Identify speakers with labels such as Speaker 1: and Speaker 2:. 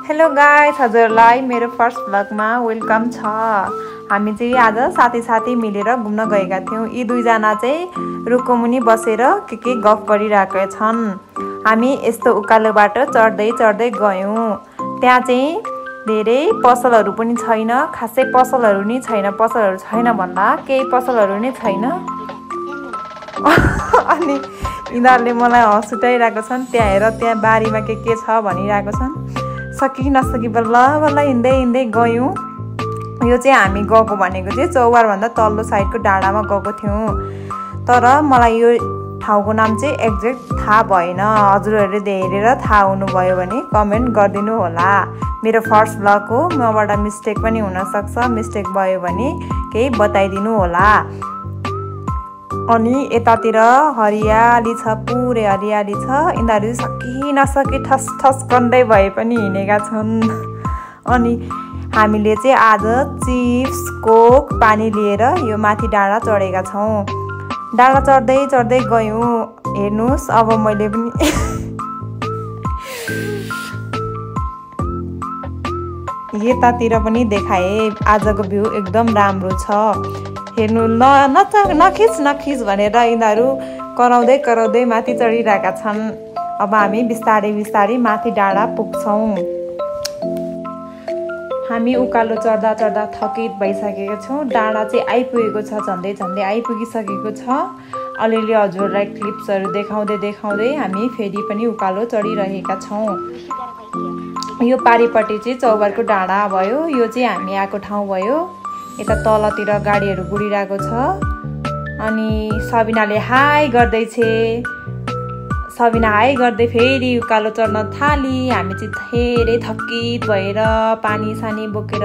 Speaker 1: Hello guys, हजुरलाई मेरो first भ्लगमा welcome छ। हामी चाहिँ आज साथी मिलेर घुम्न गएका थियौं। यी दुईजना चाहिँ रुखको मुनि बसेर के गफ गरिरहेका छन्। हामी यस्तो उकालोबाट चढ्दै गयौं। त्यहाँ चाहिँ धेरै पसलहरू पनि छैन, खासै पसलहरू नि छैन। पसलहरू छैन भन्दा केही पसलहरू नै छैन। अनि यिनीहरूले मलाई हँस उठाइरहेको छन्। त्यहाँ हेर, त्यहाँ बारीमा के छ भनिरहेको छन्। सकी नसकी बल्ल हिँड्दै गयौँ। यो चाहिँ हामी गएको भनेको चाहिँ चौबार भन्दा तल्लो साइडको डाँडामा गएको थियौँ। तर मलाई यो ठाउँको नाम चाहिँ एक्ज्याक्ट थाहा भएन। हजुरहरूले हेरेर थाहा हुनुभयो भने कमेन्ट गरिदिनु होला। मेरो फर्स्ट भ्लग हो, मबाट मिस्टेक पनि हुनसक्छ। मिस्टेक भयो भने केही बताइदिनु होला। अनि यतातिर हरियाली छ, पुरै हरियाली छ। यिनीहरू सकी नसकी ठस गर्दै भए पनि हिँडेका छन्। अनि हामीले चाहिँ आज चिप्स, कोक, पानी लिएर यो माथि डाँडा चढेका छौँ। डाँडा चढ्दै गयौँ। हेर्नुहोस्, अब मैले पनि यतातिर पनि देखाएँ। आजको भ्यू एकदम राम्रो छ। हेर्नु, नखिच भनेर यिनीहरू कराउँदै माथि चढिरहेका छन्। अब हामी बिस्तारै माथि डाँडा पुग्छौँ। हामी उकालो चढ्दा थकित भइसकेका छौँ। डाँडा चाहिँ आइपुगेको छ, झन्डै आइपुगिसकेको छ। अलिअलि हजुरलाई क्लिप्सहरू देखाउँदै हामी फेरि पनि उकालो चढिरहेका छौँ। यो पारिपट्टि चाहिँ चौबारको डाँडा भयो। यो चाहिँ हामी आएको ठाउँ भयो। यता तलतिर गाडीहरू गुडिरहेको छ। अनि सबिनाले हाई गर्दैछ। सबिना हाई गर्दै फेरि उकालो चढ्न थाली। हामी चाहिँ धेरै थकित भएर पानी सानी बोकेर